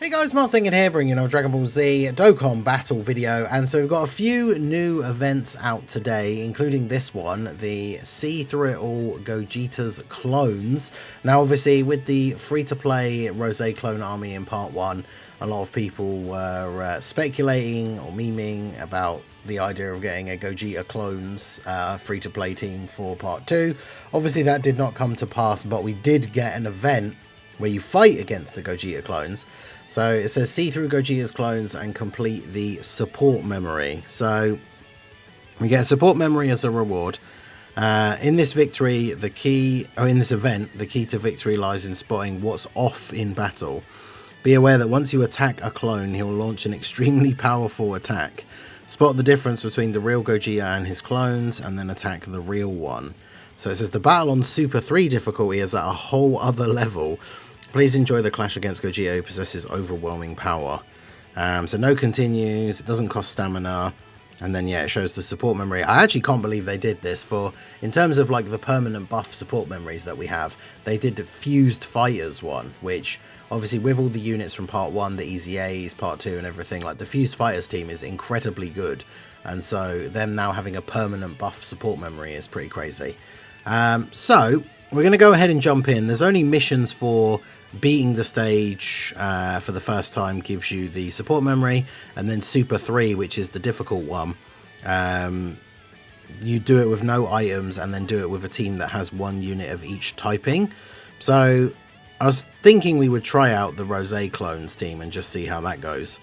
Hey guys, Mark Singing here, bringing you a Dragon Ball Z Dokkan battle video, and so we've got a few new events out today, including this one, the See Through It All Gogeta's clones. Now obviously with the free-to-play Rose clone army in part 1, a lot of people were speculating or memeing about the idea of getting a Gogeta clones free-to-play team for part 2. Obviously that did not come to pass, but we did get an event where you fight against the Gogeta clones. So it says see through Gogeta's clones and complete the support memory. So we get a support memory as a reward. In this victory, in this event, the key to victory lies in spotting what's off in battle. Be aware that once you attack a clone, he'll launch an extremely powerful attack. Spot the difference between the real Gogeta and his clones, and then attack the real one. So it says the battle on Super 3 difficulty is at a whole other level. Please enjoy the clash against Gogeta, who possesses overwhelming power. So no continues, it doesn't cost stamina, and then yeah, it shows the support memory. I actually can't believe they did this in terms of like the permanent buff support memories that we have. They did the Fused Fighters one, which obviously with all the units from part 1, the Easy A's, part 2 and everything, like the Fused Fighters team is incredibly good. And so them now having a permanent buff support memory is pretty crazy. So we're going to go ahead and jump in. There's only missions for beating the stage for the first time gives you the support memory, and then Super 3, which is the difficult one, you do it with no items and then do it with a team that has 1 unit of each typing. So I was thinking we would try out the Rose clones team and just see how that goes.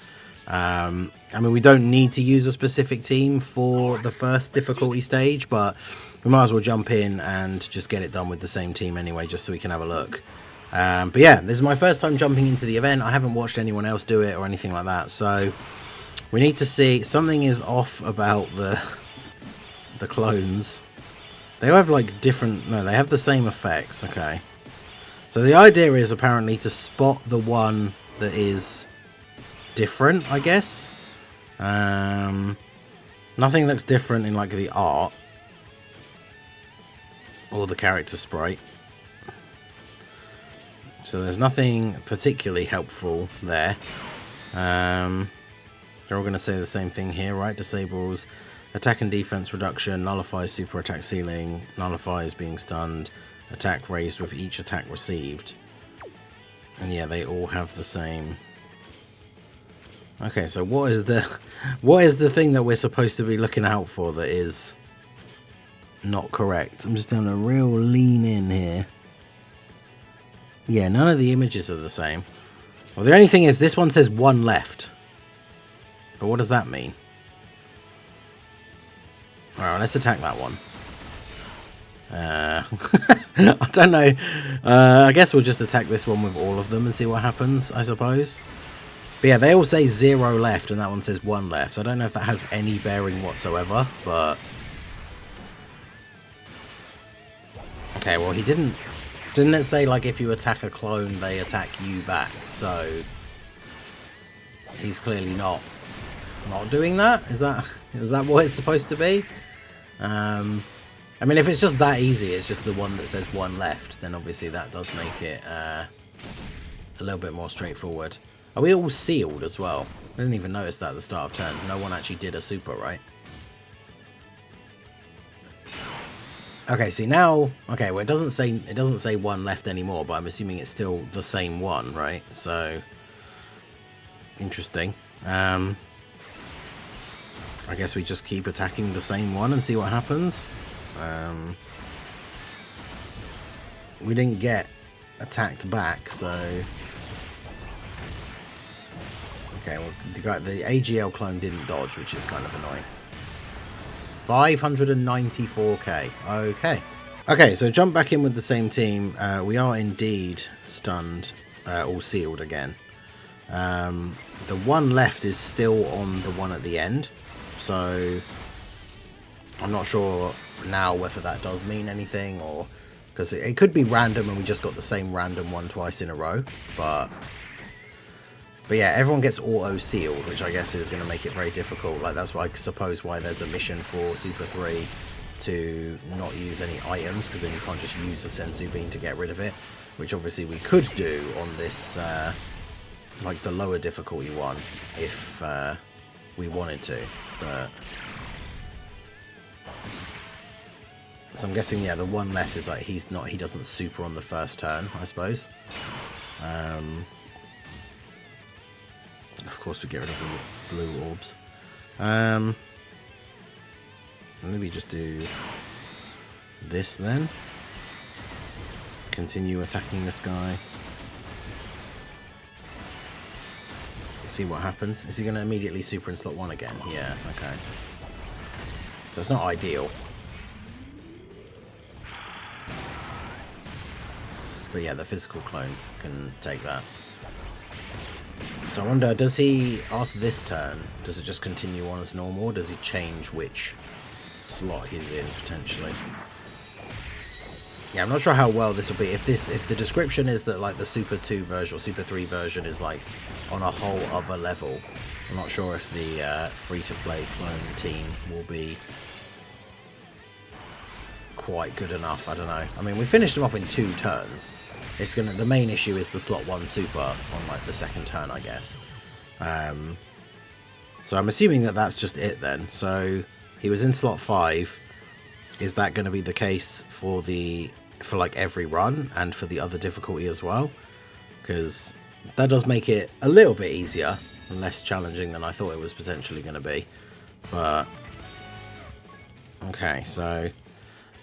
I mean, we don't need to use a specific team for the first difficulty stage, but we might as well jump in and just get it done with the same team anyway, just so we can have a look. But yeah, this is my first time jumping into the event. I haven't watched anyone else do it or anything like that, so we need to see. Something is off about the clones. They all have like different, no, they have the same effects. Okay, so the idea is apparently to spot the one that is different, I guess. Nothing looks different in like the art or the character sprite. So there's nothing particularly helpful there. They're all going to say the same thing here, right? Disables attack and defense reduction, nullifies super attack ceiling, nullifies being stunned, attack raised with each attack received. And yeah, they all have the same. Okay, so what is the thing that we're supposed to be looking out for that is not correct? I'm just doing a real lean in here. Yeah, none of the images are the same. Well, the only thing is this one says 1 left. But what does that mean? Alright, let's attack that one. I don't know. I guess we'll just attack this one with all of them and see what happens, I suppose. But yeah, they all say 0 left and that one says 1 left. I don't know if that has any bearing whatsoever, but... Okay, well he didn't it say like if you attack a clone they attack you back, so he's clearly not doing that. Is that what it's supposed to be? I mean, if it's just that easy, it's just the one that says 1 left, then obviously that does make it a little bit more straightforward. Are we all sealed as well? I didn't even notice that at the start of turn. No one actually did a super, right? Okay, see now, okay, well it doesn't say 1 left anymore, but I'm assuming it's still the same one, right? So interesting. I guess we just keep attacking the same one and see what happens. We didn't get attacked back, so okay, well the AGL clone didn't dodge, which is kind of annoying. 594k. Okay, so jump back in with the same team. We are indeed stunned, all sealed again. The 1 left is still on the one at the end, so I'm not sure now whether that does mean anything, or because it could be random and we just got the same random one twice in a row, but yeah, everyone gets auto sealed, which I guess is going to make it very difficult. Like that's why I suppose why there's a mission for Super 3 to not use any items, because then you can't just use the Senzu Bean to get rid of it, which obviously we could do on this like the lower difficulty one if we wanted to, but so I'm guessing, yeah, the one left is like he doesn't super on the first turn, I suppose. Of course we get rid of the blue orbs. Maybe just do this then. Continue attacking this guy. See what happens. Is he going to immediately super in slot 1 again? Yeah, okay. So it's not ideal. But yeah, the physical clone can take that. So I wonder, does he, after this turn, does it just continue on as normal, or does he change which slot he's in, potentially? Yeah, I'm not sure how well this will be. If the description is that like the Super 2 version or Super 3 version is like on a whole other level, I'm not sure if the free-to-play clone team will be quite good enough. I don't know. I mean, we finished them off in 2 turns. It's gonna. The main issue is the slot 1 super on like the second turn, I guess. So I'm assuming that that's just it then. So he was in slot 5. Is that going to be the case for like every run and for the other difficulty as well? Because that does make it a little bit easier and less challenging than I thought it was potentially going to be. But okay, so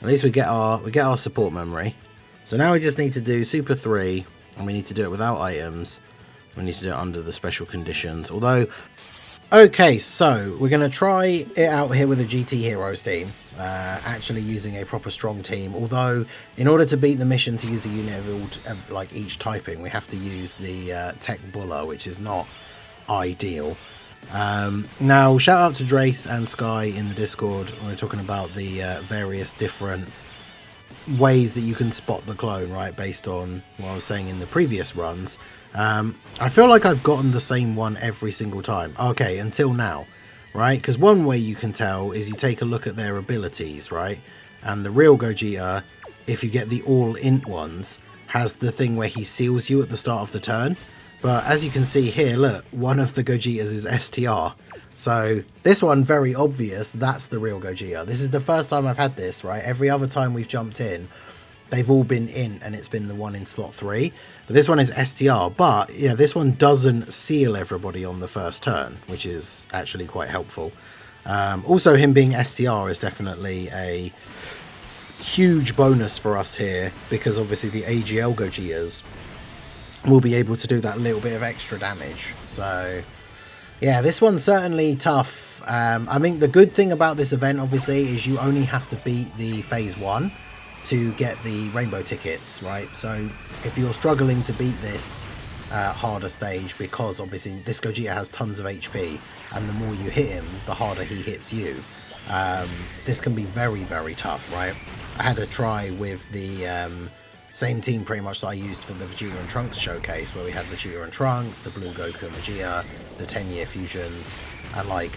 at least we get our support memory. So now we just need to do Super 3, and we need to do it without items. We need to do it under the special conditions. Although, okay, so we're going to try it out here with a GT Heroes team. Actually using a proper strong team. Although, in order to beat the mission to use a unit of like each typing, we have to use the Tech Buller, which is not ideal. Now, shout out to Drace and Sky in the Discord when we're talking about the various different ways that you can spot the clone, right, based on what I was saying in the previous runs. I feel like I've gotten the same one every single time. Okay, until now, right? Because one way you can tell is you take a look at their abilities, right? And the real Gogeta, if you get the all-int ones, has the thing where he seals you at the start of the turn. But as you can see here, look, one of the Gogetas is STR. So this one, very obvious, that's the real Gogeta. This is the first time I've had this, right? Every other time we've jumped in, they've all been int, and it's been the one in slot 3. But this one is STR. But yeah, this one doesn't seal everybody on the first turn, which is actually quite helpful. Also, him being STR is definitely a huge bonus for us here, because obviously the AGL Gogetas will be able to do that little bit of extra damage. So yeah, this one's certainly tough. I mean, the good thing about this event, obviously, is you only have to beat the Phase 1 to get the rainbow tickets, right? So if you're struggling to beat this harder stage, because obviously this Gogeta has tons of HP, and the more you hit him, the harder he hits you, this can be very, very tough, right? I had a try with the same team pretty much that I used for the Vegeta and Trunks showcase, where we had Vegeta and Trunks, the Blue Goku and Vegeta, the 10-year fusions, and like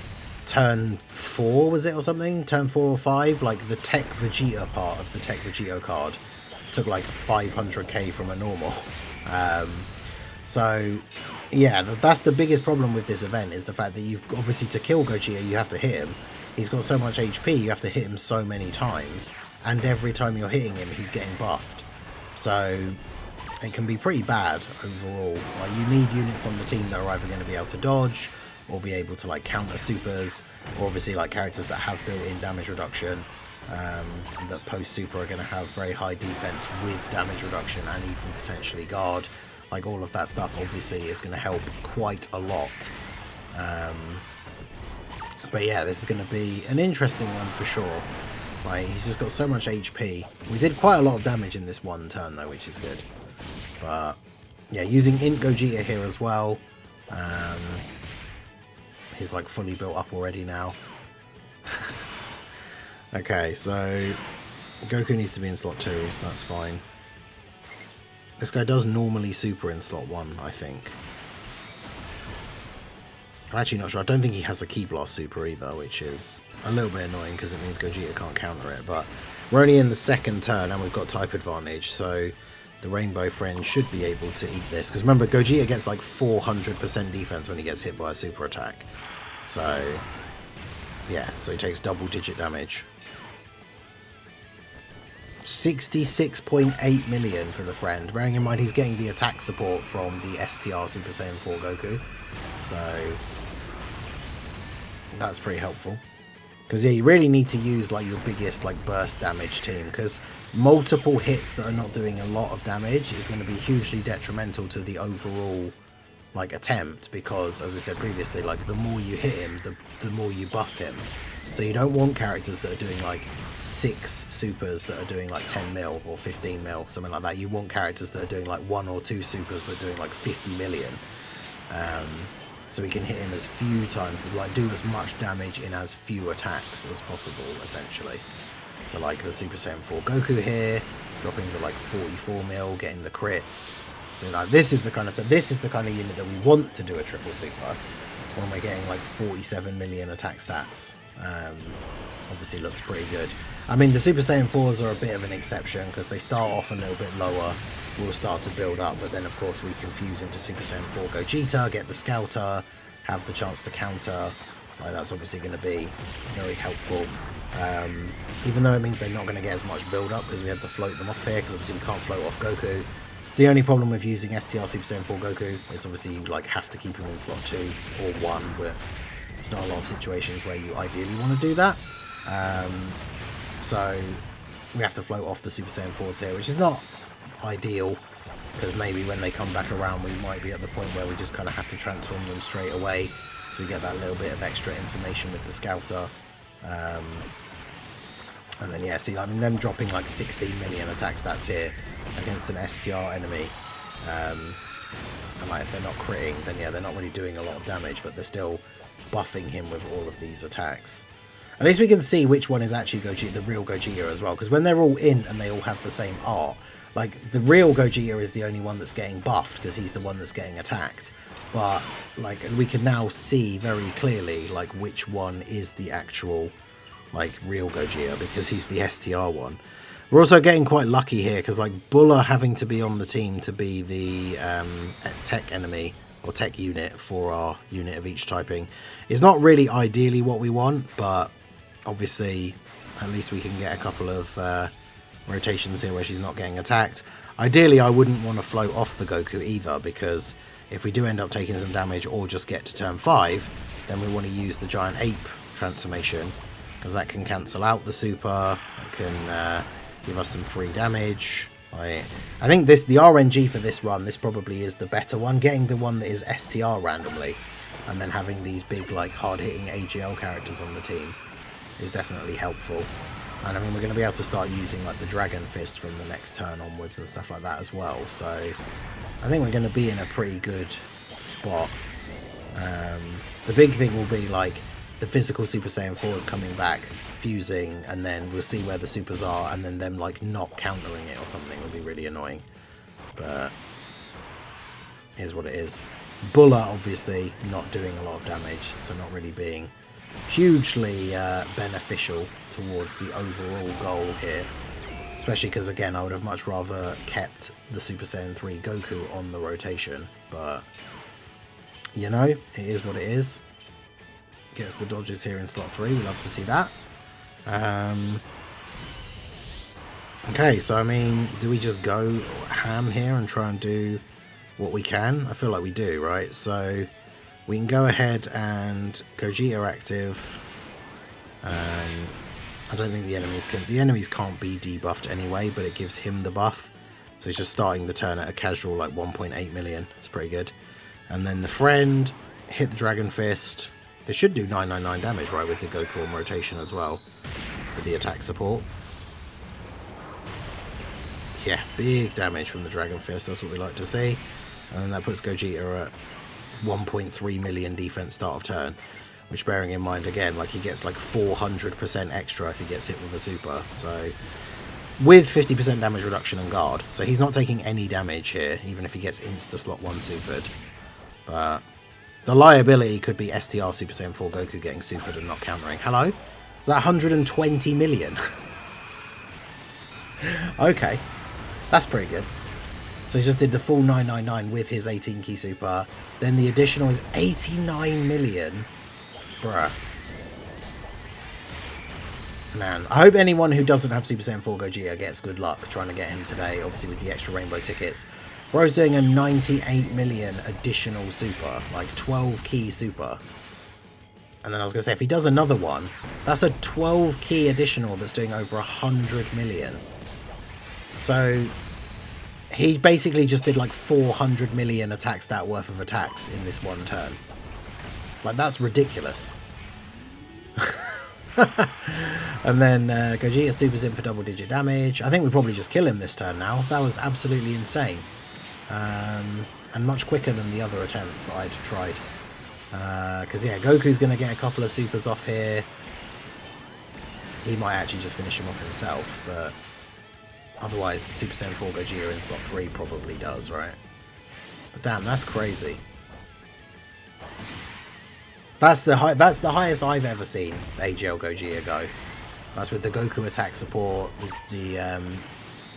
turn 4 was it or something? Turn 4 or 5, like the Tech Vegeta part of the Tech Vegeta card took like 500k from a normal. So yeah, that's the biggest problem with this event, is the fact that you've obviously, to kill Gogeta you have to hit him. He's got so much HP, you have to hit him so many times, and every time you're hitting him he's getting buffed. So it can be pretty bad overall. Like, you need units on the team that are either going to be able to dodge or be able to like counter supers, or obviously like characters that have built-in damage reduction, that post super are going to have very high defense with damage reduction and even potentially guard. Like, all of that stuff obviously is going to help quite a lot. But yeah, this is going to be an interesting one for sure. Like, he's just got so much HP. We did quite a lot of damage in this one turn though, which is good. But yeah, using int Gogeta here as well. He's like fully built up already now. Okay, so Goku needs to be in slot 2, so that's fine. This guy does normally super in slot 1, I think. I'm actually not sure. I don't think he has a Ki Blast super either, which is a little bit annoying because it means Gogeta can't counter it. But we're only in the second turn and we've got type advantage, so the Rainbow Friend should be able to eat this. Because remember, Gogeta gets like 400% defense when he gets hit by a super attack. So, yeah, so he takes double-digit damage. 66.8 million for the friend. Bearing in mind he's getting the attack support from the STR Super Saiyan 4 Goku. So, that's pretty helpful. Because, yeah, you really need to use, like, your biggest, like, burst damage team. Because multiple hits that are not doing a lot of damage is going to be hugely detrimental to the overall, like, attempt. Because, as we said previously, like, the more you hit him, the more you buff him. So you don't want characters that are doing, like, 6 supers that are doing, like, 10 mil or 15 mil, something like that. You want characters that are doing, like, 1 or 2 supers but doing, like, 50 million. So we can hit him as few times, like do as much damage in as few attacks as possible, essentially. So like the Super Saiyan 4 Goku here, dropping the like 44 mil, getting the crits. So like this is the kind of unit that we want to do a triple super when we're getting like 47 million attack stats. Obviously looks pretty good. I mean, the Super Saiyan 4s are a bit of an exception because they start off a little bit lower. We'll start to build up, but then of course we can fuse into Super Saiyan 4 Gogeta, get the Scouter, have the chance to counter. Like, that's obviously going to be very helpful. Even though it means they're not going to get as much build up because we had to float them off here, because obviously we can't float off Goku. The only problem with using STR Super Saiyan 4 Goku, it's obviously you like have to keep him in slot 2 or 1, but there's not a lot of situations where you ideally want to do that. So we have to float off the Super Saiyan 4s here, which is not ideal, because maybe when they come back around we might be at the point where we just kind of have to transform them straight away, so we get that little bit of extra information with the Scouter. And then yeah, see, I mean them dropping like 16 million attack stats here against an STR enemy, and like if they're not critting, then yeah, they're not really doing a lot of damage, but they're still buffing him with all of these attacks. At least we can see which one is actually Gogeta, the real Gogeta as well, because when they're all in and they all have the same art, like the real Gogeta is the only one that's getting buffed because he's the one that's getting attacked. But like we can now see very clearly like which one is the actual like real Gogeta, because he's the STR one. We're also getting quite lucky here because like Bulla having to be on the team to be the tech enemy or tech unit for our unit of each typing is not really ideally what we want, but obviously at least we can get a couple of rotations here where she's not getting attacked. Ideally I wouldn't want to float off the Goku either, because if we do end up taking some damage or just get to turn 5, then we want to use the Giant Ape transformation, because that can cancel out the super, it can give us some free damage. I think the RNG for this run, this probably is the better one. Getting the one that is STR randomly and then having these big like hard-hitting AGL characters on the team is definitely helpful. And I mean, we're going to be able to start using like the Dragon Fist from the next turn onwards and stuff like that as well. So I think we're going to be in a pretty good spot. The big thing will be like the physical Super Saiyan 4s coming back, fusing, and then we'll see where the supers are, and then them like not countering it or something will be really annoying. But here's what it is. Bulla obviously not doing a lot of damage, so not really being hugely beneficial towards the overall goal here, especially because again I would have much rather kept the Super Saiyan 3 Goku on the rotation, but you know, it is what it is. Gets the dodges here in slot 3, we love to see that. Okay, so I mean, do we just go ham here and try and do what we can? I feel like we do, right? So we can go ahead and Gogeta active. I don't think the enemies can't be debuffed anyway, but it gives him the buff. So he's just starting the turn at a casual like 1.8 million. It's pretty good. And then the friend hit the Dragon Fist. They should do 999 damage, right, with the Goku on rotation as well for the attack support. Yeah, big damage from the Dragon Fist. That's what we like to see. And that puts Gogeta at 1.3 million defense start of turn, which, bearing in mind again, like he gets like 400% extra if he gets hit with a super. So with 50% damage reduction and guard, so he's not taking any damage here, even if he gets insta slot 1 supered. But the liability could be STR Super Saiyan 4 Goku getting supered and not countering. Hello? Is that 120 million? Okay, that's pretty good. So he just did the full 999 with his 18 key super. Then the additional is 89 million. Bruh. Man, I hope anyone who doesn't have Super Saiyan 4 Gogeta gets good luck trying to get him today, obviously with the extra rainbow tickets. Bro's doing a 98 million additional super, like 12 key super. And then I was going to say, if he does another one, that's a 12 key additional that's doing over 100 million. So he basically just did like 400 million attack stat worth of attacks in this one turn. Like, that's ridiculous. And then Gogeta supers in for double digit damage. I think we probably just kill him this turn now. That was absolutely insane. And much quicker than the other attempts that I'd tried. Because yeah, Goku's going to get a couple of supers off here. He might actually just finish him off himself, but otherwise Super Saiyan 4 Gogeta in slot 3 probably does, right? But damn, that's crazy. That's the highest I've ever seen AGL Gogeta go. That's with the Goku attack support, the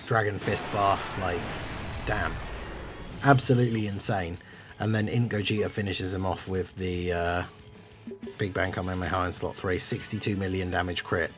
Dragon Fist buff, like, damn. Absolutely insane. And then Int Gogeta finishes him off with the Big Bang Kamehameha in slot 3, 62 million damage crit.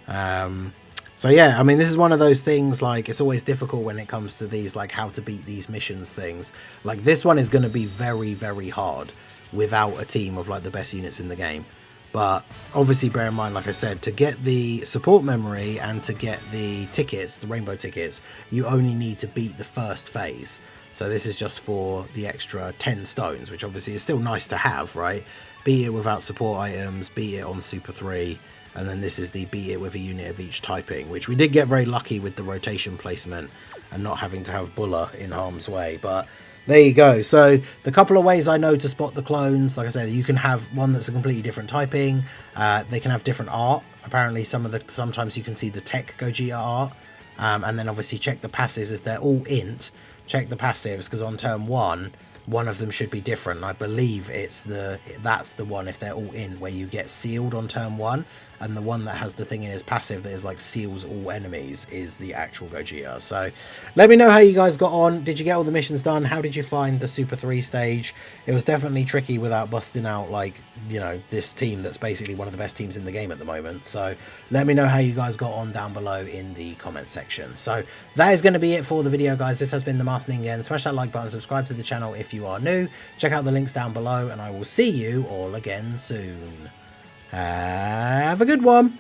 So yeah, I mean, this is one of those things, like, it's always difficult when it comes to these, like, how to beat these missions things. Like, this one is going to be very, very hard without a team of, like, the best units in the game. But obviously bear in mind, like I said, to get the support memory and to get the tickets, the rainbow tickets, you only need to beat the first phase. So this is just for the extra 10 stones, which obviously is still nice to have, right? Beat it without support items, beat it on Super 3, and then this is the beat it with a unit of each typing, which we did get very lucky with the rotation placement and not having to have Bulla in harm's way. But there you go. So the couple of ways I know to spot the clones, like I said, you can have one that's a completely different typing. They can have different art. Apparently sometimes you can see the Tech Gogeta art. And then obviously check the passives. If they're all int, check the passives, because on turn one of them should be different. I believe that's the one, if they're all in, where you get sealed on turn 1, and the one that has the thing in his passive that is like seals all enemies is the actual Gogeta. So let me know how you guys got on. Did you get all the missions done? How did you find the Super 3 stage? It was definitely tricky without busting out, like, you know, this team that's basically one of the best teams in the game at the moment. So let me know how you guys got on down below in the comment section. So that is going to be it for the video, guys. This has been the Master Ningen. Smash that like button, subscribe to the channel if you are new. Check out the links down below, and I will see you all again soon. Have a good one.